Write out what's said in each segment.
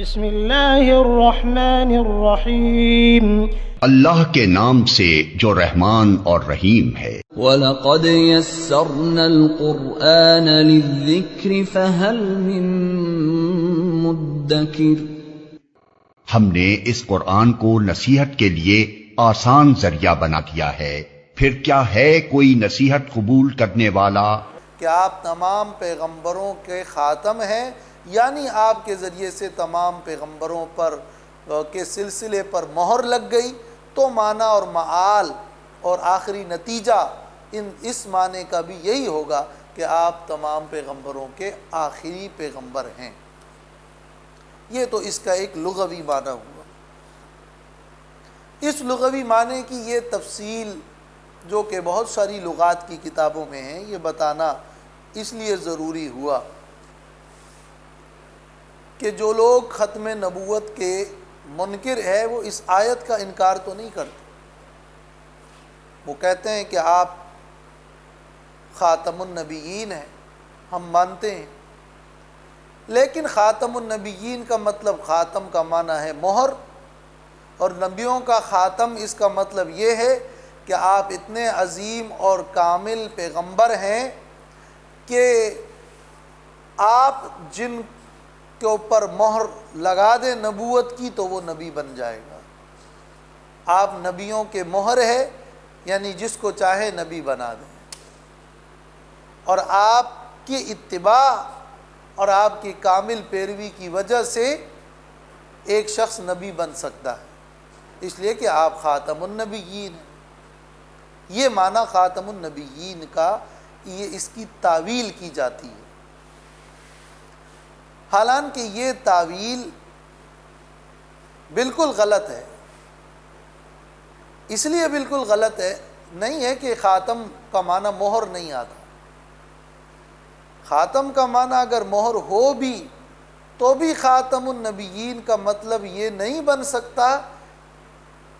بسم اللہ الرحمن الرحیم۔ اللہ کے نام سے جو رحمان اور رحیم ہے۔ وَلَقَدْ يَسَّرْنَا الْقُرْآنَ لِلذِّكْرِ فَهَلْ مِن مُّدَّكِرٍ۔ ہم نے اس قرآن کو نصیحت کے لیے آسان ذریعہ بنا دیا ہے، پھر کیا ہے کوئی نصیحت قبول کرنے والا؟ کہ آپ تمام پیغمبروں کے خاتم ہیں، یعنی آپ کے ذریعے سے تمام پیغمبروں پر کے سلسلے پر مہر لگ گئی، تو معنی اور معال اور آخری نتیجہ اس معنی کا بھی یہی ہوگا کہ آپ تمام پیغمبروں کے آخری پیغمبر ہیں۔ یہ تو اس کا ایک لغوی معنی ہوا۔ اس لغوی معنی کی یہ تفصیل جو کہ بہت ساری لغات کی کتابوں میں ہیں، یہ بتانا اس لیے ضروری ہوا کہ جو لوگ ختم نبوت کے منکر ہے وہ اس آیت کا انکار تو نہیں کرتے۔ وہ کہتے ہیں کہ آپ خاتم النبیین ہیں، ہم مانتے ہیں، لیکن خاتم النبیین کا مطلب خاتم کا معنی ہے مہر، اور نبیوں کا خاتم اس کا مطلب یہ ہے کہ آپ اتنے عظیم اور کامل پیغمبر ہیں کہ آپ جن کے اوپر مہر لگا دیں نبوت کی تو وہ نبی بن جائے گا۔ آپ نبیوں کے مہر ہے، یعنی جس کو چاہے نبی بنا دیں، اور آپ کی اتباع اور آپ کی کامل پیروی کی وجہ سے ایک شخص نبی بن سکتا ہے، اس لیے کہ آپ خاتم النبیین ہیں۔ یہ معنی خاتم النبیین کا یہ اس کی تعویل کی جاتی ہے، حالانکہ یہ تعویل بالکل غلط ہے۔ اس لیے بالکل غلط ہے نہیں ہے کہ خاتم کا معنی مہر نہیں آتا۔ خاتم کا معنی اگر مہر ہو بھی تو بھی خاتم النبیین کا مطلب یہ نہیں بن سکتا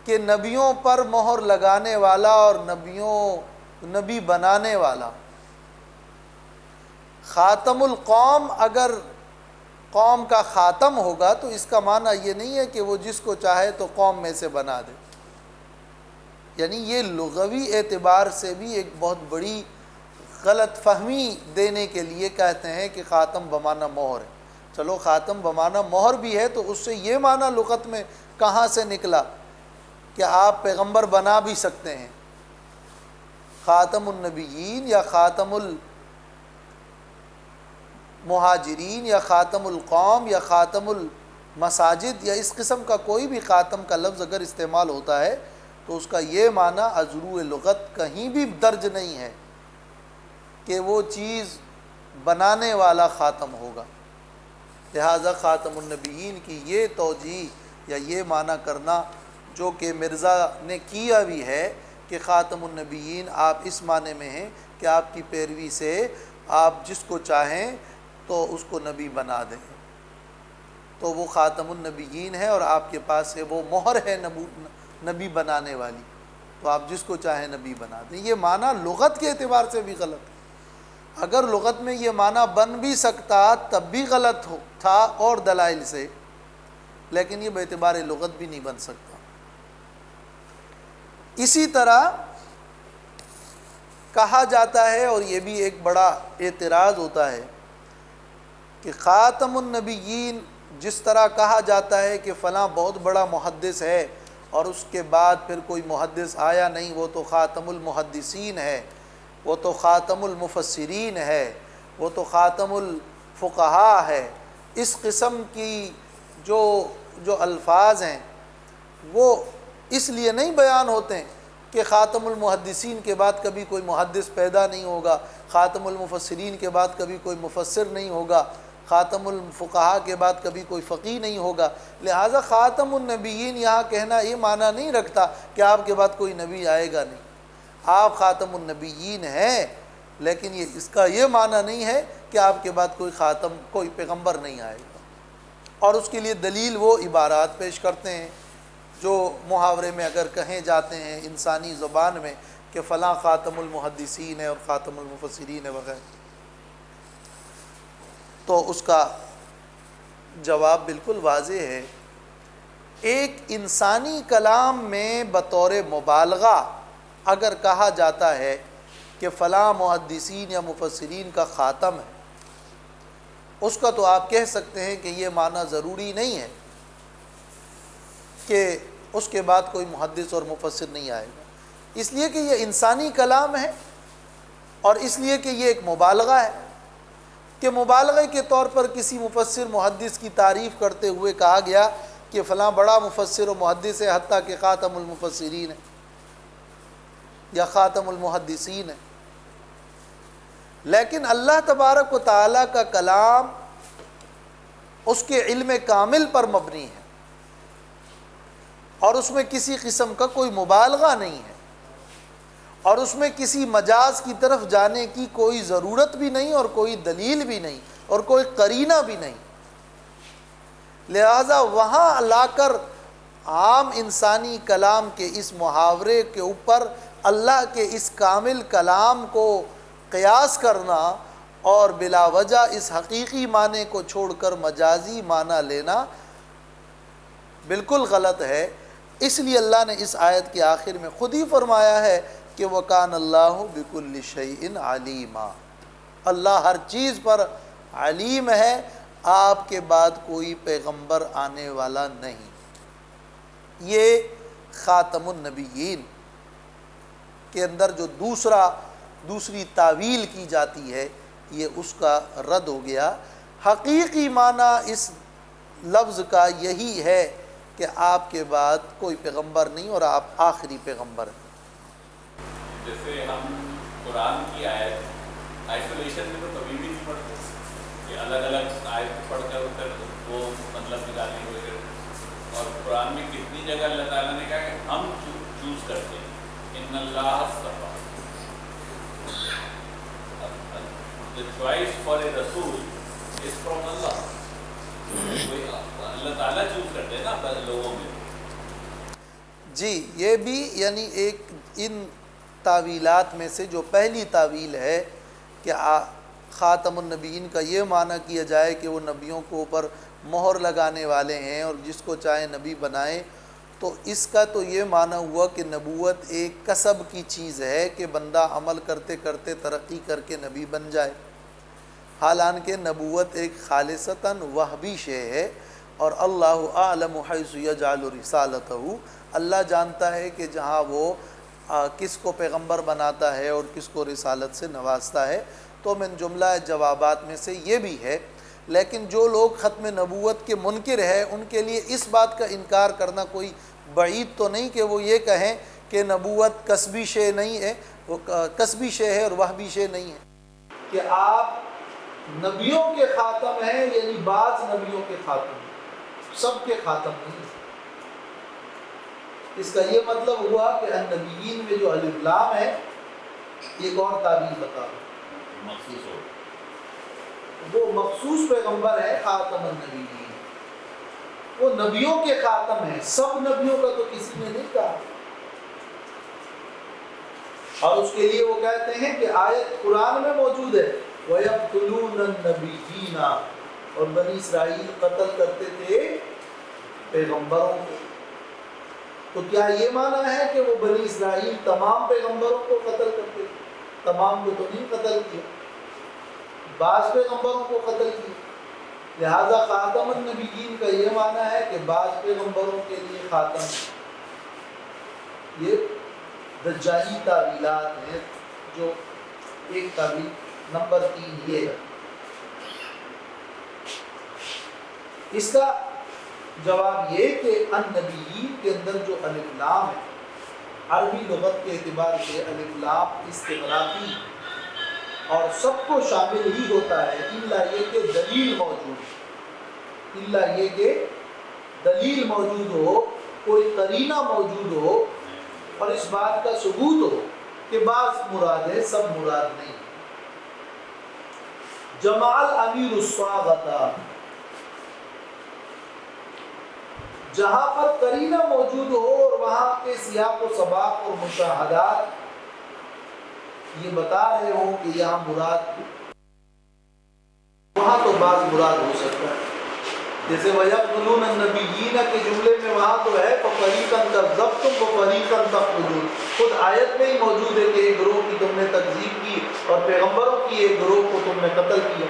کہ نبیوں پر مہر لگانے والا اور نبی بنانے والا۔ خاتم القوم اگر قوم کا خاتم ہوگا تو اس کا معنی یہ نہیں ہے کہ وہ جس کو چاہے تو قوم میں سے بنا دے، یعنی یہ لغوی اعتبار سے بھی ایک بہت بڑی غلط فہمی دینے کے لیے کہتے ہیں کہ خاتم بمعنی مہر ہے۔ چلو خاتم بمعنی مہر بھی ہے تو اس سے یہ معنی لغت میں کہاں سے نکلا کہ آپ پیغمبر بنا بھی سکتے ہیں؟ خاتم النبیین یا خاتم المہاجرین یا خاتم القوم یا خاتم المساجد یا اس قسم کا کوئی بھی خاتم کا لفظ اگر استعمال ہوتا ہے تو اس کا یہ معنی ازروع لغت کہیں بھی درج نہیں ہے کہ وہ چیز بنانے والا خاتم ہوگا۔ لہذا خاتم النبیین کی یہ توجیہ یا یہ معنی کرنا جو کہ مرزا نے کیا بھی ہے کہ خاتم النبیین آپ اس معنی میں ہیں کہ آپ کی پیروی سے آپ جس کو چاہیں تو اس کو نبی بنا دیں، تو وہ خاتم النبیین ہے اور آپ کے پاس ہے وہ مہر ہے نبی بنانے والی، تو آپ جس کو چاہیں نبی بنا دیں۔ یہ معنی لغت کے اعتبار سے بھی غلط ہے۔ اگر لغت میں یہ معنی بن بھی سکتا تب بھی غلط تھا اور دلائل سے، لیکن یہ باعتبار لغت بھی نہیں بن سکتا۔ اسی طرح کہا جاتا ہے، اور یہ بھی ایک بڑا اعتراض ہوتا ہے، کہ خاتم النبیین جس طرح کہا جاتا ہے کہ فلاں بہت بڑا محدث ہے اور اس کے بعد پھر کوئی محدث آیا نہیں، وہ تو خاتم المحدثین ہے، وہ تو خاتم المفسرین ہے، وہ تو خاتم الفقہاء ہے، اس قسم کی جو الفاظ ہیں وہ اس لیے نہیں بیان ہوتے ہیں کہ خاتم المحدثین کے بعد کبھی کوئی محدث پیدا نہیں ہوگا، خاتم المفسرین کے بعد کبھی کوئی مفسر نہیں ہوگا، خاتم الفقہاء کے بعد کبھی کوئی فقیہ نہیں ہوگا، لہٰذا خاتم النبیین یہاں کہنا یہ معنی نہیں رکھتا کہ آپ کے بعد کوئی نبی آئے گا نہیں۔ آپ خاتم النبیین ہیں، لیکن اس کا یہ معنی نہیں ہے کہ آپ کے بعد کوئی پیغمبر نہیں آئے گا۔ اور اس کے لیے دلیل وہ عبارات پیش کرتے ہیں جو محاورے میں اگر کہیں جاتے ہیں انسانی زبان میں کہ فلاں خاتم المحدثین ہے اور خاتم المفسرین ہے وغیرہ، تو اس کا جواب بالکل واضح ہے۔ ایک انسانی کلام میں بطور مبالغہ اگر کہا جاتا ہے کہ فلاں محدثین یا مفسرین کا خاتم ہے، اس کا تو آپ کہہ سکتے ہیں کہ یہ معنی ضروری نہیں ہے کہ اس کے بعد کوئی محدث اور مفسر نہیں آئے گا، اس لیے کہ یہ انسانی کلام ہے، اور اس لیے کہ یہ ایک مبالغہ ہے کہ مبالغے کے طور پر کسی مفسر محدث کی تعریف کرتے ہوئے کہا گیا کہ فلاں بڑا مفسر و محدث ہے، حتیٰ کہ خاتم المفسرین ہے یا خاتم المحدثین ہے۔ لیکن اللہ تبارک و تعالیٰ کا کلام اس کے علم کامل پر مبنی ہے، اور اس میں کسی قسم کا کوئی مبالغہ نہیں ہے، اور اس میں کسی مجاز کی طرف جانے کی کوئی ضرورت بھی نہیں، اور کوئی دلیل بھی نہیں، اور کوئی قرینہ بھی نہیں۔ لہذا وہاں لا کر عام انسانی کلام کے اس محاورے کے اوپر اللہ کے اس کامل کلام کو قیاس کرنا اور بلا وجہ اس حقیقی معنی کو چھوڑ کر مجازی معنی لینا بالکل غلط ہے۔ اس لیے اللہ نے اس آیت کے آخر میں خود ہی فرمایا ہے کہ وَكَانَ اللَّهُ بِكُلِّ شَيْءٍ عَلِيمًا، اللہ ہر چیز پر علیم ہے، آپ کے بعد کوئی پیغمبر آنے والا نہیں۔ یہ خاتم النبیین کے اندر جو دوسری تعویل کی جاتی ہے، یہ اس کا رد ہو گیا۔ حقیقی معنی اس لفظ کا یہی ہے کہ آپ کے بعد کوئی پیغمبر نہیں اور آپ آخری پیغمبر ہیں۔ جیسے ہم قرآن کی آیت آئسولیشن میں تو کبھی بھی نہیں پڑھتے کہ الگ الگ آیت پڑھ کر وہ مطلب نکالنے ہوئے، اور قرآن میں کتنی جگہ اللہ تعالیٰ نے کہا کہ ہم چوز کرتے ہیں، ان اللہ اصطفیٰ، the choice for a رسول is from اللہ، اللہ تعالیٰ چوز کرتے ہیں نا لوگوں میں۔ جی یہ بھی یعنی ایک ان تعویلات میں سے جو پہلی تعویل ہے کہ خاتم النبیین کا یہ معنی کیا جائے کہ وہ نبیوں کو اوپر مہر لگانے والے ہیں اور جس کو چاہے نبی بنائے، تو اس کا تو یہ معنی ہوا کہ نبوت ایک کسب کی چیز ہے کہ بندہ عمل کرتے کرتے ترقی کر کے نبی بن جائے، حالانکہ نبوت ایک خالصتاً وہبی شے ہے، اور اللہ اعلم حیث یجعل رسالتہ، اللہ جانتا ہے کہ جہاں وہ کس کو پیغمبر بناتا ہے اور کس کو رسالت سے نوازتا ہے۔ تو من جملہ جوابات میں سے یہ بھی ہے۔ لیکن جو لوگ ختم نبوت کے منکر ہے، ان کے لیے اس بات کا انکار کرنا کوئی بعید تو نہیں کہ وہ یہ کہیں کہ نبوت کسبی شے نہیں ہے، وہ کسبی شے ہے اور وہبی شے نہیں ہے، کہ آپ نبیوں کے خاتم ہیں، یعنی بعض نبیوں کے خاتم ہیں، سب کے خاتم نہیں۔ اس کا یہ مطلب ہوا کہ النبیین میں جو الف لام ہے، ایک اور تعبیر بتا مخصوص ہو، وہ مخصوص پیغمبر ہے خاتم النبیین، وہ نبیوں کے خاتم ہیں، سب نبیوں کا تو کسی نے نہیں کہا۔ اور اس کے لیے وہ کہتے ہیں کہ آیت قرآن میں موجود ہے وَيَقْتُلُونَ النَّبِيِّينَ، اور بنی اسرائیل قتل کرتے تھے پیغمبروں کو۔ تو کیا یہ معنی ہے کہ وہ بنی اسرائیل تمام پیغمبروں کو قتل کرتے تھے؟ تمام کو تو نہیں قتل کیا، بعض پیغمبروں کو قتل کیا۔ لہذا خاتم النبیین کا یہ معنی ہے کہ بعض پیغمبروں کے لیے خاتم، یہ دجالی تعویلات ہیں۔ جو ایک تعویل نمبر 3 یہ ہے، اس کا جواب یہ کہ النبیین کے اندر جو الف لام ہے، عربی لغت کے اعتبار سے الف لام استغراقی اور سب کو شامل ہی ہوتا ہے، الا یہ کہ دلیل موجود، الا یہ کہ دلیل موجود ہو، کوئی قرینہ موجود ہو اور اس بات کا ثبوت ہو کہ بعض مراد ہے، سب مراد نہیں۔ جمال امیر الصاغتا، جہاں پر قرینہ موجود ہو اور وہاں کے سیاق و سباق اور مشاہدات یہ بتا رہے ہوں کہ یہاں مراد، وہاں تو بعض مراد ہو سکتا ہے۔ جیسے وَيَقْتُلُونَ النَّبِيِّينَ کے جملے میں وہاں تو ہے فَفَرِيقًا كَذَّبْتُمْ وَفَرِيقًا تَقْتُلُونَ، خود آیت میں ہی موجود ہے کہ ایک گروہ کی تم نے تکذیب کی اور پیغمبروں کی ایک گروہ کو تم نے قتل کیا،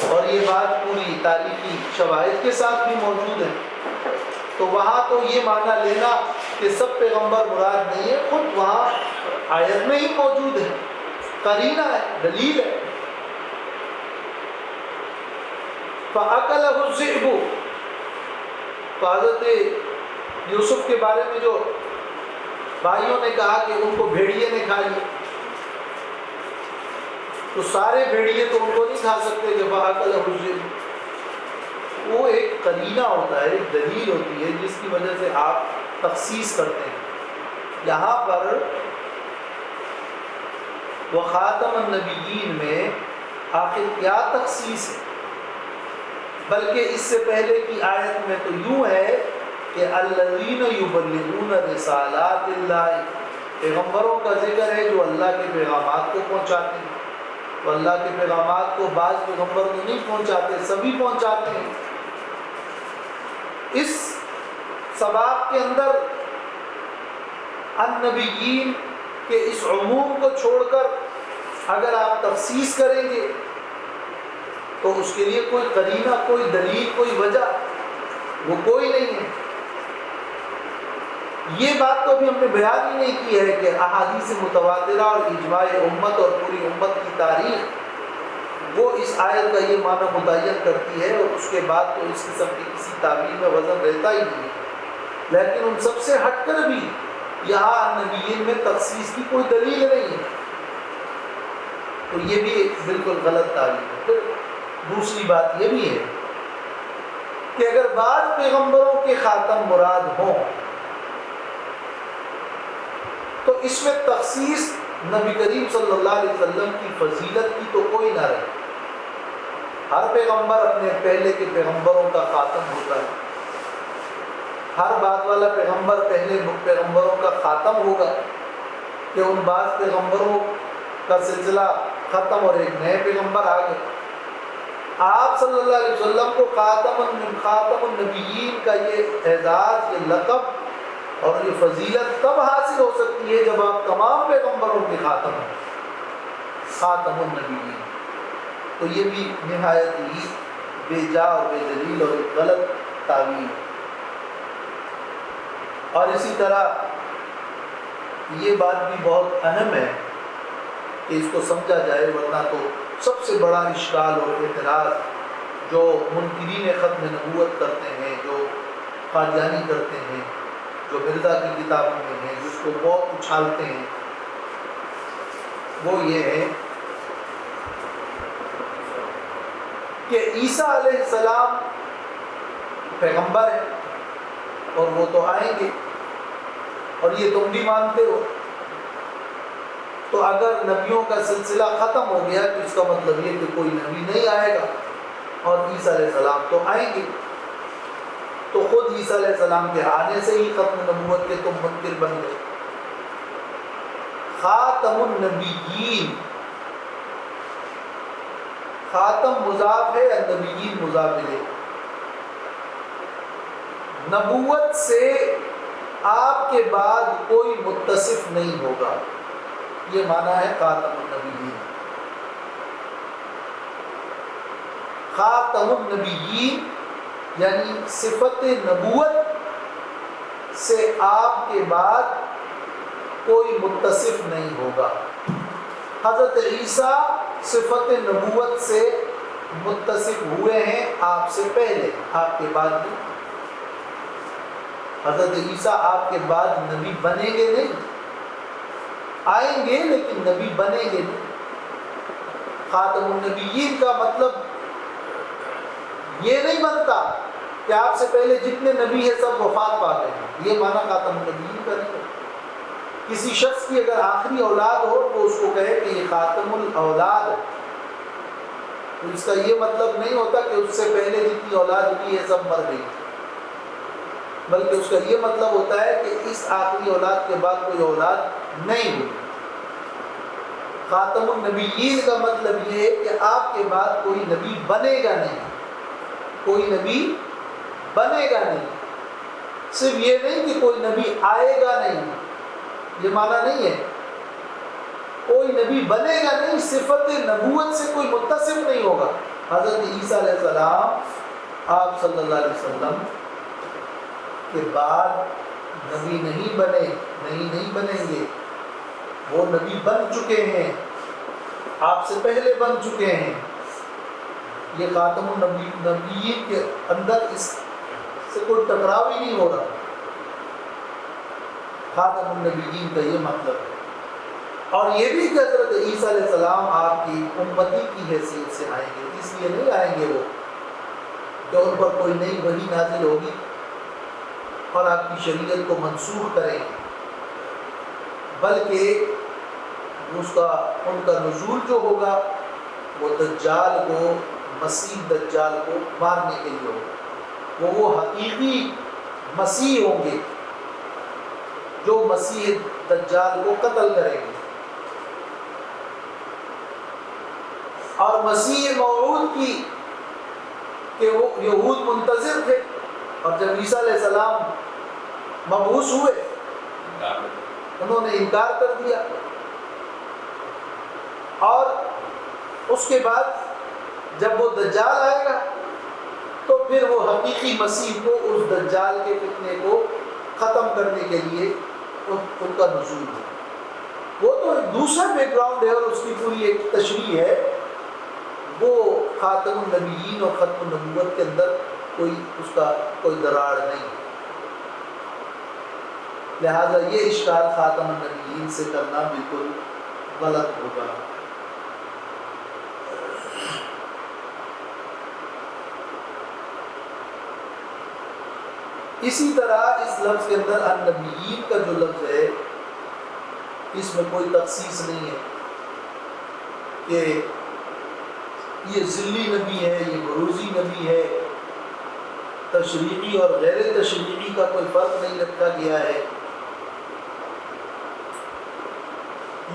اور یہ بات پوری تاریخی شواہد کے ساتھ بھی موجود ہے۔ تو وہاں تو یہ معنی لینا کہ سب پیغمبر مراد نہیں ہے، خود وہاں آیت میں ہی موجود ہے، قرینہ ہے، دلیل ہے۔ فَأَكَلَهُ الذِّئْبُ، تو حضرت یوسف کے بارے میں جو بھائیوں نے کہا کہ ان کو بھیڑیے نے کھا لیا، تو سارے بھیڑیے تو ان کو نہیں کھا سکتے کہ فَأَكَلَهُ الذِّئْبُ، وہ ایک قرینہ ہوتا ہے، ایک دلیل ہوتی ہے جس کی وجہ سے آپ تخصیص کرتے ہیں۔ یہاں پر وَخَاتَمَ النَّبِيِّينَ میں آخر کیا تخصیص ہے؟ بلکہ اس سے پہلے کی آیت میں تو یوں ہے کہ الذین یبلغون رسالات اللہ، پیغمبروں کا ذکر ہے جو اللہ کے پیغامات کو پہنچاتے ہیں، تو اللہ کے پیغامات کو بعض پیغمبر تو نہیں پہنچاتے، سبھی پہنچاتے ہیں۔ اس سباق کے اندر النبیین کے اس عموم کو چھوڑ کر اگر آپ تخصیص کریں گے تو اس کے لیے کوئی قرینہ، کوئی دلیل، کوئی وجہ وہ کوئی نہیں ہے۔ یہ بات تو ابھی ہم نے بیان ہی نہیں کی ہے کہ احادیث متواترہ اور اجماع امت اور پوری امت کی تاریخ وہ اس آیت کا یہ معنی متعین کرتی ہے، اور اس کے بعد تو اس قسم کی کسی تعبیر میں وزن رہتا ہی نہیں ہے۔ لیکن ان سب سے ہٹ کر بھی یہاں نبیین میں تخصیص کی کوئی دلیل نہیں ہے، تو یہ بھی ایک بالکل غلط تعبیر ہے۔ پھر دوسری بات یہ بھی ہے کہ اگر بعض پیغمبروں کے خاتم مراد ہوں تو اس میں تخصیص نبی کریم صلی اللہ علیہ وسلم کی فضیلت کی تو کوئی نہ رہے۔ ہر پیغمبر اپنے پہلے کے پیغمبروں کا خاتم ہوتا ہے، ہر بعد والا پیغمبر پہلے پیغمبروں کا خاتم ہوگا کہ ان بعض پیغمبروں کا سلسلہ ختم اور ایک نئے پیغمبر آ گئے۔ آپ صلی اللہ علیہ وسلم کو خاتم النبیین کا یہ اعزاز، یہ لقب اور یہ فضیلت تب حاصل ہو سکتی ہے جب آپ تمام پیغمبروں کے خاتم ہیں، خاتم النبیین۔ تو یہ بھی نہایت ہی بے جا اور بے دلیل اور ایک غلط تعبیر۔ اور اسی طرح یہ بات بھی بہت اہم ہے کہ اس کو سمجھا جائے، ورنہ تو سب سے بڑا اشکال اور اعتراض جو منکرین ختم نبوت کرتے ہیں، جو قادیانی کرتے ہیں، جو مرزا کی کتابوں میں ہیں، جس کو بہت اچھالتے ہیں، وہ یہ ہے کہ عیسیٰ علیہ السلام پیغمبر ہے اور وہ تو آئیں گے، اور یہ تم بھی مانتے ہو، تو اگر نبیوں کا سلسلہ ختم ہو گیا تو اس کا مطلب یہ کہ کوئی نبی نہیں آئے گا، اور عیسیٰ علیہ السلام تو آئیں گے، تو خود عیسیٰ علیہ السلام کے آنے سے ہی ختم نبوت کے تم منکر بن گئے۔ خاتم النبیین، خاتم مضاف ہے، النبیین مضاف الیہ۔ نبوت سے آپ کے بعد کوئی متصف نہیں ہوگا، یہ معنی ہے خاتم النبیین۔ خاتم النبیین یعنی صفت نبوت سے آپ کے بعد کوئی متصف نہیں ہوگا۔ حضرت عیسیٰ صفت نبوت سے متصف ہوئے ہیں آپ سے پہلے، آپ کے بعد نہیں۔ حضرت عیسیٰ آپ کے بعد نبی بنیں گے نہیں، آئیں گے لیکن نبی بنیں گے نہیں۔ خاتم النبیین کا مطلب یہ نہیں بنتا کہ آپ سے پہلے جتنے نبی ہیں سب وفات پا گئے ہیں، یہ معنی خاتم النبیین کا نہیں ہے۔ کسی شخص کی اگر آخری اولاد ہو تو اس کو کہے کہ یہ خاتم الاولاد ہے، تو اس کا یہ مطلب نہیں ہوتا کہ اس سے پہلے جتنی اولاد ہوئی ہے سب مر گئی، بلکہ اس کا یہ مطلب ہوتا ہے کہ اس آخری اولاد کے بعد کوئی اولاد نہیں ہوئی۔ خاتم النبیین کا مطلب یہ ہے کہ آپ کے بعد کوئی نبی بنے گا نہیں، کوئی نبی بنے گا نہیں. صرف یہ نہیں کہ کوئی نبی آئے گا نہیں، یہ معنی نہیں ہے. کوئی نبی بنے گا نہیں، صفت نبوت سے کوئی متصف نہیں ہوگا. حضرت عیسیٰ علیہ السلام آپ صلی اللہ علیہ وسلم کے بعد نبی نہیں بنے، نہیں بنیں گے. وہ نبی بن چکے ہیں، آپ سے پہلے بن چکے ہیں. یہ خاتم النبیین کے اندر اس سے کوئی ٹکراؤ ہی نہیں ہو رہا. خاتم النبیین کا یہ مطلب ہے. اور یہ بھی کہ حضرت عیسیٰ علیہ السلام آپ کی امتی کی حیثیت سے آئیں گے. اس لیے نہیں آئیں گے وہ کہ ان پر کوئی نئی وحی نازل ہوگی اور آپ کی شریعت کو منسوخ کریں گے، بلکہ ان کا نزول جو ہوگا وہ دجال کو، مسیح دجال کو مارنے کے لیے ہوگا. وہ حقیقی مسیح ہوں گے جو مسیح دجال کو قتل کریں گے. اور مسیح موعود کی کہ وہ یہود منتظر تھے، اور جب عیسیٰ علیہ السلام مبعوث ہوئے انہوں نے انکار کر دیا. اور اس کے بعد جب وہ دجال آئے گا تو پھر وہ حقیقی مسیح کو، اس دجال کے فتنے کو ختم کرنے کے لیے ان کا نزول ہے. وہ تو ایک دوسرا بیک گراؤنڈ ہے اور اس کی پوری ایک تشریح ہے. وہ خاتم النبیین اور ختم النبوت کے اندر اس کا کوئی دراڑ نہیں. لہذا یہ اشکال خاتم النبیین سے کرنا بالکل غلط ہوگا. اسی طرح اس لفظ کے اندر النبیین کا جو لفظ ہے اس میں کوئی تخصیص نہیں ہے کہ یہ ذلی نبی ہے، یہ بروزی نبی ہے. تشریعی اور غیر تشریعی کا کوئی فرق نہیں رکھا گیا ہے.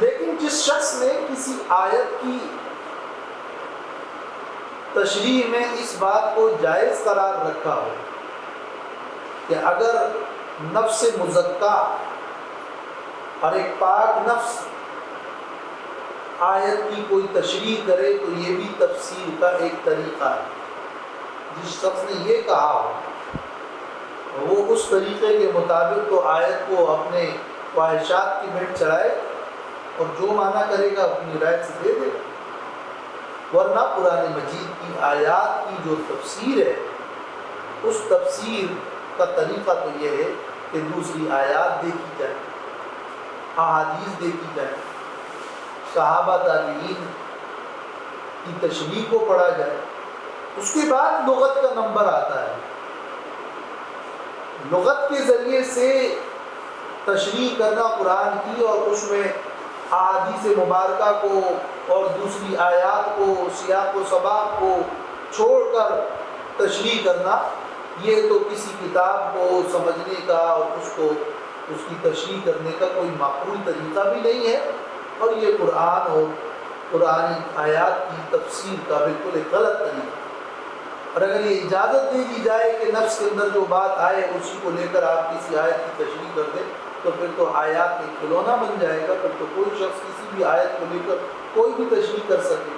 لیکن جس شخص نے کسی آیت کی تشریح میں اس بات کو جائز قرار رکھا ہو کہ اگر نفس مزکہ اور ایک پاک نفس آیت کی کوئی تشریح کرے تو یہ بھی تفسیر کا ایک طریقہ ہے. جس شخص نے یہ کہا ہو وہ اس طریقے کے مطابق تو آیت کو اپنے خواہشات کی بھیٹ چڑھائے اور جو معنی کرے گا اپنی رائے سے دے دے گا. ورنہ قرآن مجید کی آیات کی جو تفسیر ہے اس تفسیر کا طریقہ تو یہ ہے کہ دوسری آیات دیکھی جائے، احادیث دیکھی جائے، صحابہ تابعین کی تشریح کو پڑھا جائے. اس کے بعد لغت کا نمبر آتا ہے. لغت کے ذریعے سے تشریح کرنا قرآن کی اور اس میں احادیث مبارکہ کو اور دوسری آیات کو، سیاق و سباق کو چھوڑ کر تشریح کرنا، یہ تو کسی کتاب کو سمجھنے کا اور اس کی تشریح کرنے کا کوئی معقول طریقہ بھی نہیں ہے. اور یہ قرآن اور قرآن آیات کی تفسیر کا بالکل ایک غلط طریقہ. اور اگر یہ اجازت دے دی جائے کہ نفس کے اندر جو بات آئے اسی کو لے کر آپ کسی آیت کی تشریح کر دیں تو پھر تو آیات ایک کھلونا بن جائے گا. پھر تو کوئی شخص کسی بھی آیت کو لے کر کوئی بھی تشریح کر سکے.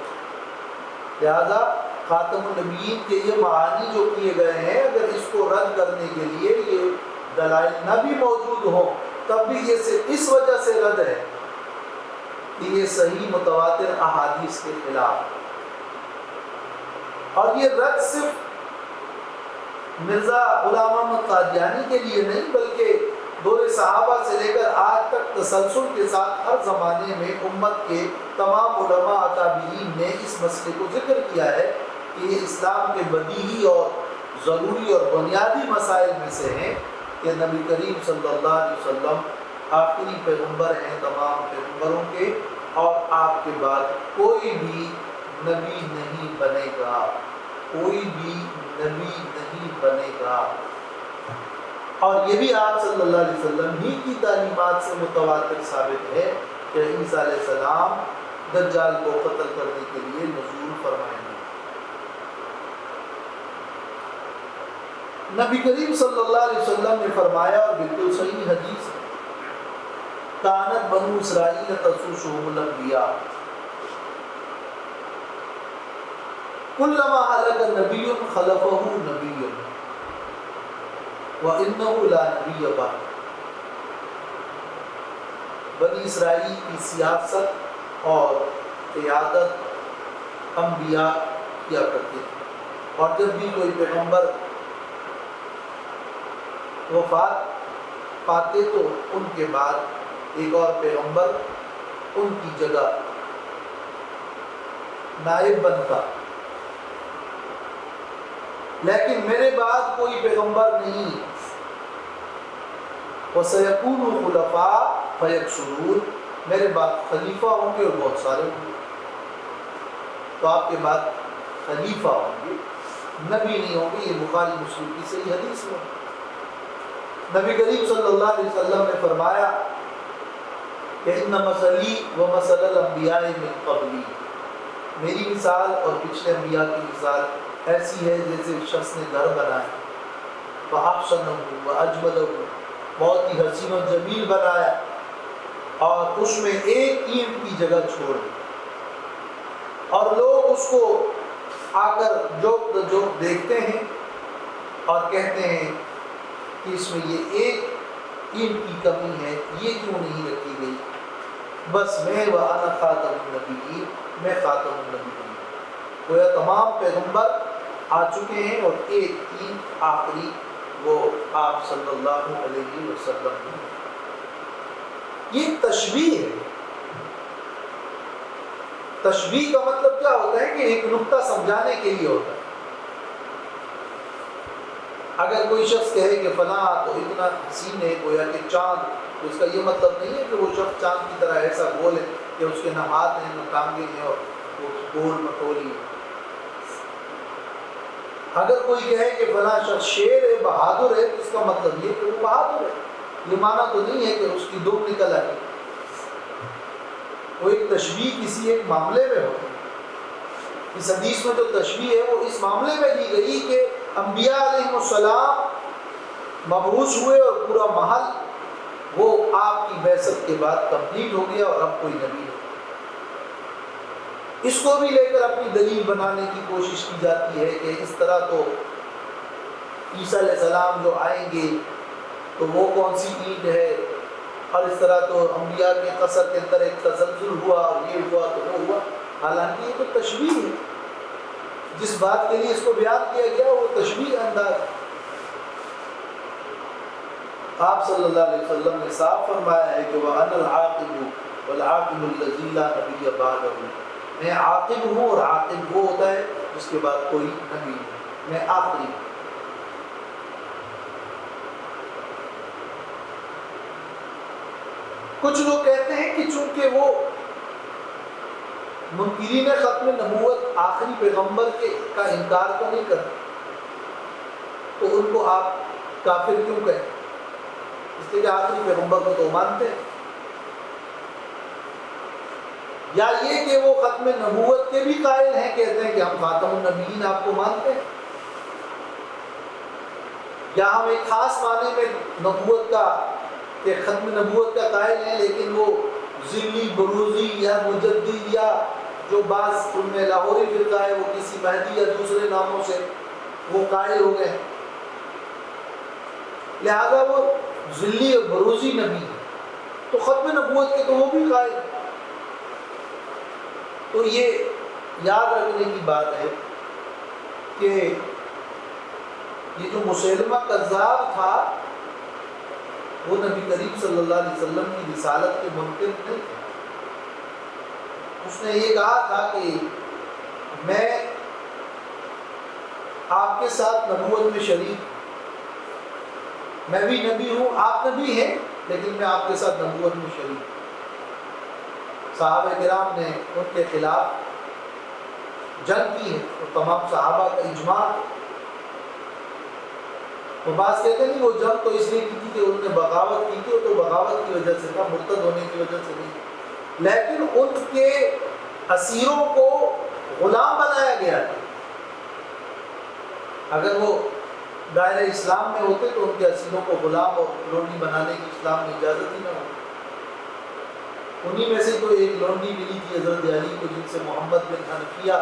لہذا خاتم النبیین کے یہ معانی جو کیے گئے ہیں اگر اس کو رد کرنے کے لیے یہ دلائل نہ بھی موجود ہوں تب بھی یہ صرف اس وجہ سے رد ہے کہ یہ صحیح متواتر احادیث کے خلاف. اور یہ رد صرف مرزا غلام احمد قادیانی کے لیے نہیں بلکہ دور صحابہ سے لے کر آج تک تسلسل کے ساتھ ہر زمانے میں امت کے تمام علماء اکابرین نے اس مسئلے کو ذکر کیا ہے کہ یہ اسلام کے بدیہی اور ضروری اور بنیادی مسائل میں سے ہیں کہ نبی کریم صلی اللہ علیہ وسلم آخری پیغمبر ہیں تمام پیغمبروں کے، اور آپ کے بعد کوئی بھی نبی نہیں بنے گا، کوئی بھی نبی نہیں بنے گا. اور یہ بھی آپ صلی اللہ علیہ وسلم ہی کی تعلیمات سے متواتر ثابت ہے کہ عیسیٰ علیہ السلام دجال کو قتل کرنے کے لیے نزول فرمائیں گے. نبی کریم صلی اللہ علیہ وسلم نے فرمایا، اور بالکل صحیح حدیث ہے، کانت بنو اسرائیل تسوسهم الانبیاء کلما ہلک نبی خلفہ نبی وانہ لا نبی بعد۔ بنی اسرائیل کی سیاست اور قیادت انبیاء کیا کرتے تھے، اور جب بھی کوئی پیغمبر وفات پاتے تو ان کے بعد ایک اور پیغمبر ان کی جگہ نائب بنتا، لیکن میرے بعد کوئی پیغمبر نہیں، وَسَيَكُونُ خُلَفَاءَ فَيَكْثُرُونَ، میرے بعد خلیفہ ہوں گے اور بہت سارے ہوں گے۔ تو آپ کے بعد خلیفہ ہوں گے، نبی نہیں ہوں گے۔ یہ بخاری مسلم کی صحیح حدیث میں نبی کریم صلی اللہ علیہ وسلم نے فرمایا کہ ان مثلی و مثل الانبیاء من قبلی، میری مثال اور پچھلے انبیاء کی مثال ایسی ہے جیسے شخص نے گھر بنایا، فَأَحْسَنَهُ وَأَجْمَلَهُ، بہت ہی حسین و جمیل بنایا، اور اس میں ایک اینٹ کی جگہ چھوڑ دی، اور لوگ اس کو آ کر جوک دیکھتے ہیں اور کہتے ہیں کہ اس میں یہ ایک اینٹ کی کمی ہے، یہ کیوں نہیں رکھی گئی؟ بس میں وَأَنَا خَاتَمُ النَّبِيِّينَ، میں خاتم النبی ہوں۔ گویا تمام پیغمبر آ چکے ہیں اور ایک اینٹ آخری وہ آپ صلی اللہ علیہ وسلم ہیں۔ یہ تشبیہ ہے۔ تشبیہ کا مطلب کیا ہوتا ہے کہ ایک نقطہ سمجھانے کے لیے ہوتا ہے۔ اگر کوئی شخص کہے کہ فلاں تو اتنا حسین ہے گویا کہ چاند، تو اس کا یہ مطلب نہیں ہے کہ وہ شخص چاند کی طرح ایسا گول ہے کہ اس کے نہ ہاتھ ہیں نہ ٹانگیں ہیں اور وہ گول مٹولی ہے۔ اگر کوئی کہے کہ فلاں شخص شیر ہے، بہادر ہے، تو اس کا مطلب یہ کہ وہ بہادر ہے۔ یہ معنی تو نہیں ہے کہ اس کی دم نکل آئی۔ وہ ایک تشبیہ کسی ایک معاملے میں ہوتی ہے۔ اس حدیث میں جو تشبیہ ہے وہ اس معاملے میں دی گئی کہ انبیاء علیہ السلام مبعوث ہوئے اور پورا محل وہ آپ کی بعثت کے بعد کمپلیٹ ہو گیا اور اب کوئی نبی نہیں۔ اس کو بھی لے کر اپنی دلیل بنانے کی کوشش کی جاتی ہے کہ اس طرح تو عیسیٰ علیہ السلام جو آئیں گے تو وہ کون سی عید ہے، اور اس طرح تو انبیاء کے قصر کے اندر ایک تزلزل ہوا اور یہ ہوا تو وہ ہوا۔ حالانکہ یہ تو تشبیہ ہے، جس بات کے لیے اس کو بیان کیا گیا وہ تشبیہ انداز۔ آپ صلی اللہ علیہ وسلم نے صاف فرمایا ہے کہ وَأَنَا الْعَاقِبُ وَالْعَاقِبُ الَّذِي لَا نَبِيَّ بَعْدَهُ، میں عاقب ہوں، اور عاقب وہ ہوتا ہے جس کے بعد کوئی نبی نہیں، میں آخری ہوں۔ کچھ لوگ کہتے ہیں کہ چونکہ وہ منکرین ختم نبوت آخری پیغمبر کا انکار تو نہیں کرتے، تو ان کو آپ کافر کیوں کہیں؟ اس لیے کہ آخری پیغمبر کو تو مانتے ہیں۔ یا یہ کہ وہ ختم نبوت کے بھی قائل ہیں، کہتے ہیں کہ ہم خاتم النبیین آپ کو مانتے ہیں، یا ہم ایک خاص معنی میں نبوت کا کہ ختم نبوت کا قائل ہیں، لیکن وہ ذلی بروزی یا مجدد یا جو بعض ان میں لاہوری فرقہ ہے وہ کسی مہدی یا دوسرے ناموں سے وہ قائل ہو گئے، لہذا وہ ذلی اور بروزی نبی ہے، تو ختم نبوت کے تو وہ بھی قائل ہیں۔ تو یہ یاد رکھنے کی بات ہے کہ یہ جو مسیلمہ کذاب تھا وہ نبی کریم صلی اللہ علیہ وسلم کی رسالت کے منکر نہیں تھے۔ اس نے یہ کہا تھا کہ میں آپ کے ساتھ نبوت میں شریک، میں بھی نبی ہوں، آپ نبی ہیں، لیکن میں آپ کے ساتھ نبوت میں شریک۔ صحابہ کرام نے ان کے خلاف جنگ کی ہے اور تمام صحابہ کا اجماع۔ وہ بعض کہتے ہیں وہ جنگ تو اس لیے کی تھی کہ انہوں نے بغاوت کی تھی، تو بغاوت کی وجہ سے تھا، مرتد ہونے کی وجہ سے نہیں، لیکن ان کے اسیروں کو غلام بنایا گیا تھا۔ اگر وہ دائرہ اسلام میں ہوتے تو ان کے اسیروں کو غلام اور لونڈی بنانے کی اسلام میں اجازت ہی نہ ہوتی۔ انہی میں سے تو ایک لونڈی ملی تھی حضرت علی کو، جن سے محمد بن حنفیہ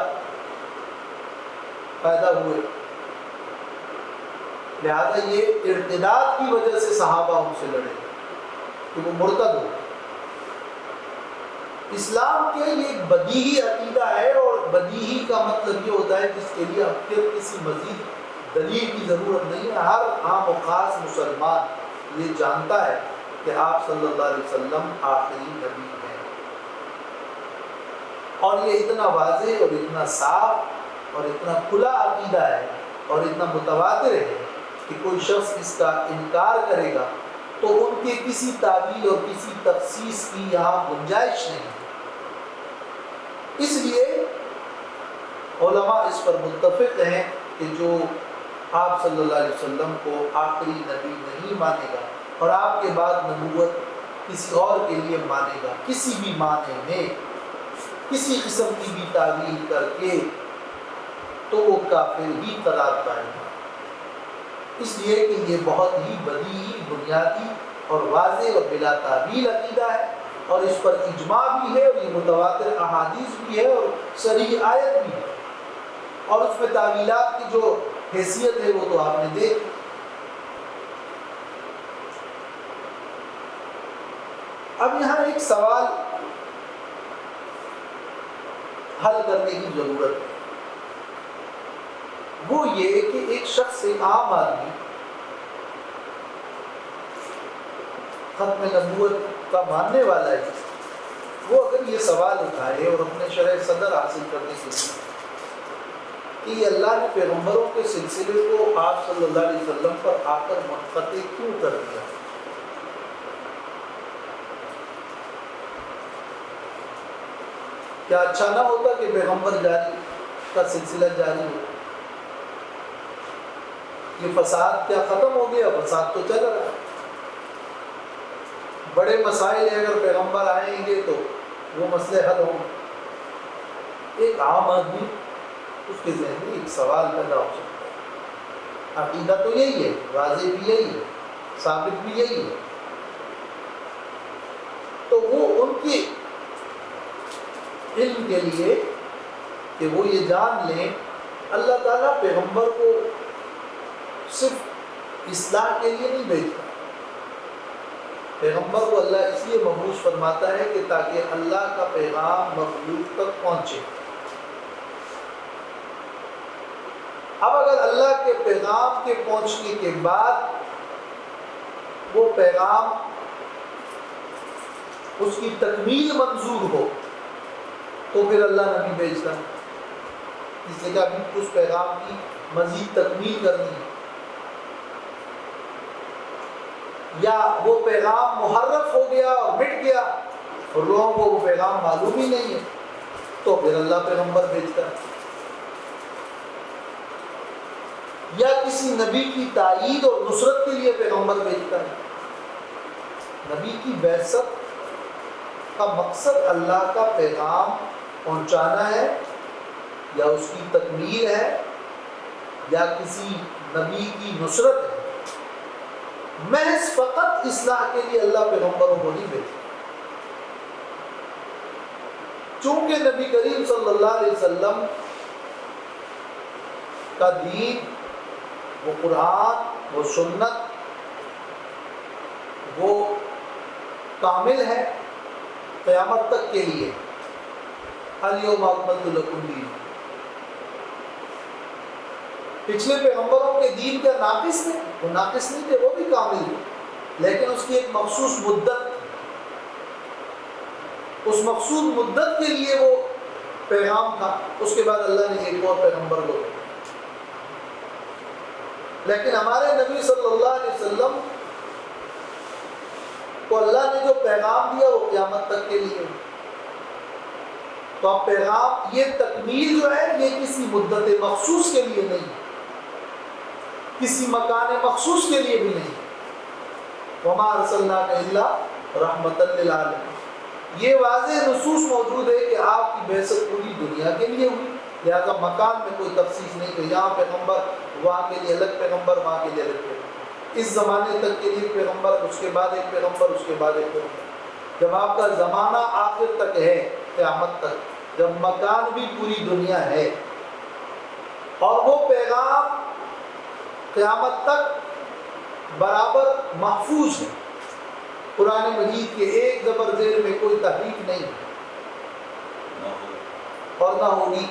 پیدا ہوئے، لہذا یہ ارتداد کی وجہ سے صحابہ ان سے لڑے کہ وہ مرتد ہو۔ اسلام کے یہ ایک بدیہی عقیدہ ہے، اور بدیہی کا مطلب یہ ہوتا ہے جس کے لیے اب پھر کسی مزید دلیل کی ضرورت نہیں ہے۔ ہر عام و خاص مسلمان یہ جانتا ہے کہ آپ صلی اللہ علیہ وسلم آخری نبی ہیں، اور یہ اتنا واضح اور اتنا صاف اور اتنا کھلا عقیدہ ہے اور اتنا متواتر ہے کہ کوئی شخص اس کا انکار کرے گا تو ان کے کسی تعویل اور کسی تخصیص کی یہاں گنجائش نہیں۔ اس لیے علماء اس پر متفق ہیں کہ جو آپ صلی اللہ علیہ وسلم کو آخری نبی نہیں مانے گا اور آپ کے بعد نبوت کسی اور کے لیے مانے گا، کسی بھی معنی میں کسی قسم کی بھی تعویل کر کے، تو وہ کافر ہی قرار پائے گا۔ اس لیے کہ یہ بہت ہی بدیہی، بنیادی اور واضح اور بلا تعویل عقیدہ ہے، اور اس پر اجماع بھی ہے، اور یہ متواتر احادیث بھی ہے اور صریح آیت بھی ہے، اور اس میں تعویلات کی جو حیثیت ہے وہ تو آپ نے دیکھ۔ اب یہاں ایک سوال حل کرنے کی ضرورت ہے، وہ یہ کہ ایک شخص، ایک عام آدمی ختم نبوت کا ماننے والا ہے، وہ اگر یہ سوال اٹھائے اور اپنے شرح صدر حاصل کرنے کے لیے کہ یہ اللہ نے پیغمبروں کے سلسلے کو آپ صلی اللہ علیہ وسلم پر آ کر منقطع کیوں کر دیا، کیا اچھا نہ ہوتا کہ پیغمبر جاری کا سلسلہ جاری ہو؟ یہ فساد کیا ختم ہو گیا؟ فساد تو چل رہا ہے۔ بڑے مسائل ہیں، اگر پیغمبر آئیں گے تو وہ مسئلے حل ہوں گے۔ ایک عام آدمی اس کے ذہن میں ایک سوال پیدا ہو سکتا ہے، عقیدہ تو یہی ہے، واضح بھی یہی ہے، ثابت بھی یہی ہے، تو وہ ان کی علم کے لیے کہ وہ یہ جان لیں اللہ تعالیٰ پیغمبر کو صرف اصلاح کے لیے نہیں بھیجتا، پیغمبر کو اللہ اس لیے مبعوث فرماتا ہے کہ تاکہ اللہ کا پیغام مخلوق تک پہنچے۔ اب اگر اللہ کے پیغام کے پہنچنے کے بعد وہ پیغام اس کی تکمیل منظور ہو تو پھر اللہ نبی بھیجتا ہے، اس لیے کہ ابھی اس پیغام کی مزید تکمیل کرنی ہے، یا وہ پیغام محرف ہو گیا اور مٹ گیا اور لوگوں کو وہ پیغام معلوم ہی نہیں ہے، تو پھر اللہ پیغمبر بھیجتا ہے، یا کسی نبی کی تائید اور نصرت کے لیے پیغمبر بھیجتا ہے۔ نبی کی بعثت کا مقصد اللہ کا پیغام پہنچانا ہے، یا اس کی تکمیل ہے، یا کسی نبی کی نصرت ہے۔ محض فقط اصلاح کے لیے اللہ پیغمبروں کو نہیں بھیجتا۔ چونکہ نبی کریم صلی اللہ علیہ وسلم کا دین، وہ قرآن، وہ سنت، وہ کامل ہے قیامت تک کے لیے۔ الیوم اکملت لکم دینکم، پچھلے پیغمبروں کے دین کا ناقص تھے، وہ ناقص نہیں تھے، وہ بھی کامل تھے، لیکن اس کی ایک مخصوص مدت تھی، اس مخصوص مدت کے لیے وہ پیغام تھا، اس کے بعد اللہ نے ایک اور پیغمبر کو بھیجا۔ لیکن ہمارے نبی صلی اللہ علیہ وسلم کو اللہ نے جو پیغام دیا وہ قیامت تک کے لیے، تو اب پیغام یہ تکمیل جو ہے یہ کسی مدت مخصوص کے لیے نہیں، کسی مکان مخصوص کے لیے بھی نہیں۔ وما ارسلناک الا رحمۃ للعالمین، یہ واضح نصوص موجود ہے کہ آپ کی بعثت پوری دنیا کے لیے ہوئی، لہذا مکان میں کوئی تخصیص نہیں کہ یہاں پیغمبر وہاں کے لیے الگ پیغمبر، وہاں کے لیے الگ پیغمبر، اس زمانے تک کے لیے ایک پیغمبر، اس کے بعد ایک پیغمبر، اس کے بعد ایک پیغمبر. جب آپ کا زمانہ آخر تک ہے، قیامت تک، جب مکان بھی پوری دنیا ہے، اور وہ پیغام قیامت تک برابر محفوظ ہے، قرآن مجید کے ایک زبر زیر میں کوئی تحریف نہیں اور نہ ہوگی.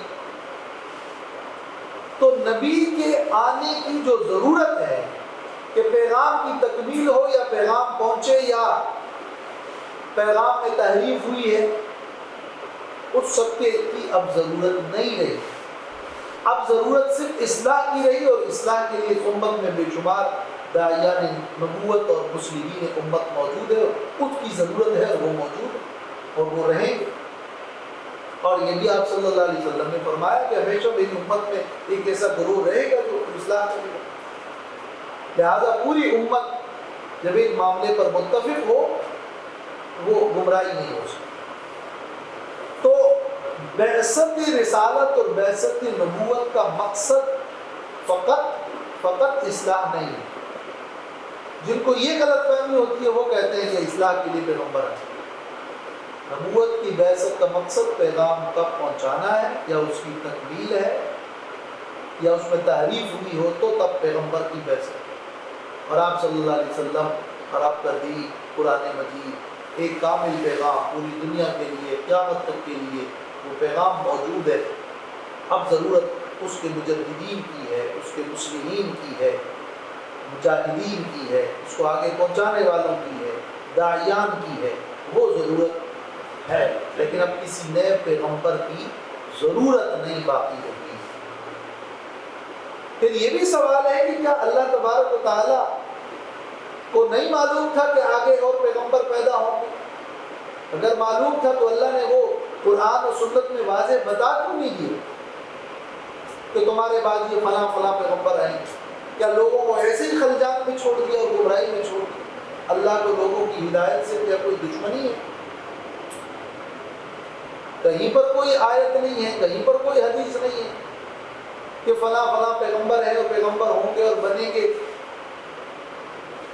تو نبی کے آنے کی جو ضرورت ہے کہ پیغام کی تکمیل ہو یا پیغام پہنچے یا پیغام میں تحریف ہوئی ہے، اس سب کی اب ضرورت نہیں رہی. اب ضرورت صرف اصلاح کی رہی، اور اصلاح کے لیے امت میں بے شمار داعیان نبوت اور مسلمین امت موجود ہے، اس کی ضرورت ہے اور وہ موجود ہے اور وہ رہیں گے. اور یہ بھی آپ صلی اللہ علیہ وسلم نے فرمایا کہ ہمیشہ میری امت میں ایک ایسا گروہ رہے گا جو اصلاح کرے گا. لہذا پوری امت جب ایک معاملے پر متفق ہو وہ گمراہی نہیں ہو سکتی. تو بعثت رسالت اور بعثت نبوت کا مقصد فقط اصلاح نہیں ہے. جن کو یہ غلط فہمی ہوتی ہے وہ کہتے ہیں کہ اصلاح کے لیے پیغمبر ہے. نبوت کی بعثت کا مقصد پیغام تک پہنچانا ہے، یا اس کی تکمیل ہے، یا اس میں تحریف ہوئی ہو تو تب پیغمبر کی بعثت. اور آپ صلی اللہ علیہ وسلم اور آپ کا دین قرآن مجید ایک کامل پیغام پوری دنیا کے لیے، قیامت تک کے لیے وہ پیغام موجود ہے. اب ضرورت اس کے مجددین کی ہے، اس کے مسلمین کی ہے، مجاہدین کی ہے، اس کو آگے پہنچانے والوں کی ہے، داعیان کی ہے. وہ ضرورت ہے، لیکن اب کسی نئے پیغمبر کی ضرورت نہیں باقی ہوگی. پھر یہ بھی سوال ہے کہ کیا اللہ تبارک و تعالیٰ کو نہیں معلوم تھا کہ آگے اور پیغمبر پیدا ہوں گے؟ اگر معلوم تھا تو اللہ نے وہ قرآن و سنت میں واضح بتا کیوں نہیں دیے کہ تمہارے بعد یہ فلاں فلاں پیغمبر آئیں گے؟ کیا لوگوں کو ایسے ہی خلجان میں چھوڑ دیا اور گمراہی میں چھوڑ دیا؟ اللہ کو لوگوں کی ہدایت سے کیا کوئی دشمنی ہے؟ کہیں پر کوئی آیت نہیں ہے، کہیں پر کوئی حدیث نہیں ہے کہ فلاں فلاں پیغمبر ہے اور پیغمبر ہوں گے اور بنیں گے.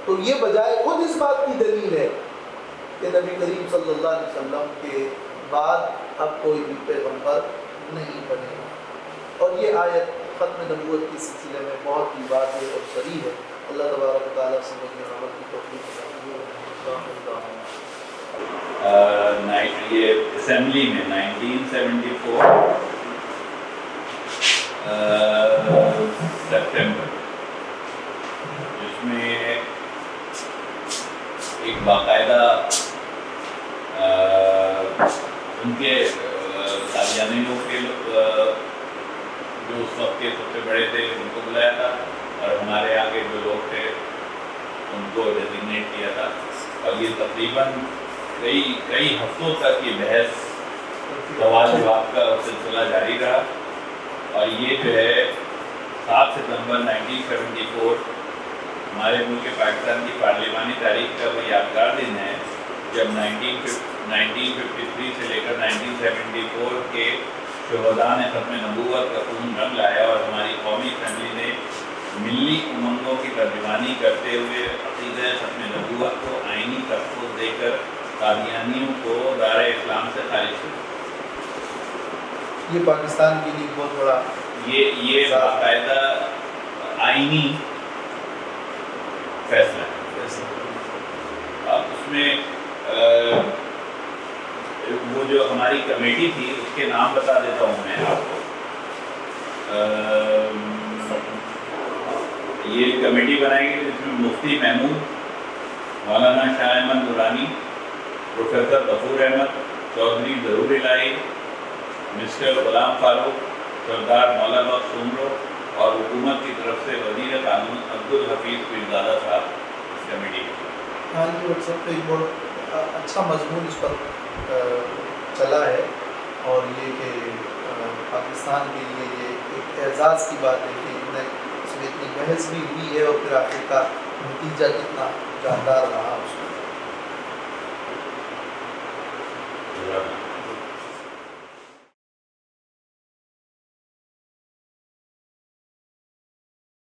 تو یہ بجائے خود اس بات کی دلیل ہے کہ نبی کریم صلی اللہ علیہ وسلم کے بعد اب کوئی بھی پیغمبر نہیں بنے گا. اور یہ آیت ختم نبوت کے سلسلے میں بہت ہی واضح اور صریح ہے. اللہ تبارک و تعالیٰ سے مجھے عمل کی توفیق یہ اسمبلی میں 1974 سپٹمبر، جس میں ایک باقاعدہ ان کے قادیانیوں کے جو اس وقت کے سب سے بڑے تھے ان کو بلایا تھا، اور ہمارے یہاں کے جو لوگ تھے ان کو ڈیزگنیٹ کیا تھا. اور یہ تقریباً کئی ہفتوں تک یہ بحث سوال جواب کا سلسلہ جاری رہا. اور یہ جو ہے 7 ستمبر 1974 ہمارے ملک پاکستان کی پارلیمانی تاریخ کا وہ یادگار دن ہے جب 1953 سے لے کر 1974 کے شہداء نے ختم نبوت کا خون رنگ لایا، اور ہماری قومی اسمبلی نے ملی امنگوں کی ترجمانی کرتے ہوئے عقیدہ ختم نبوت کو آئینی تحفظ دے کر قادیانیوں کو دار اسلام سے خارج کیا. یہ پاکستان کے لیے بہت بڑا یہ باقاعدہ آئینی فیصلہ ہے. اب اس میں وہ جو ہماری کمیٹی تھی اس کے نام بتا دیتا ہوں میں آپ کو. یہ کمیٹی بنائی گئی جس میں مفتی محمود، مولانا شاہ احمد نورانی، پروفیسر غفور احمد، چودھری ظہور الہی، مسٹر غلام فاروق، سردار مولا بخش عمرو، اور حکومت کی طرف سے وزیر قانون عبدالحفیظ پیرزادہ صاحب اس کمیٹی کے. ہاں جی، واٹس ایپ پہ ایک بہت اچھا مضمون اس پر چلا ہے، اور یہ کہ پاکستان کے لیے یہ ایک اعزاز کی بات ہے کہ اس میں اتنی بحث بھی ہوئی ہے اور پھر آخر کا نتیجہ کتنا جاندار رہا اس میں.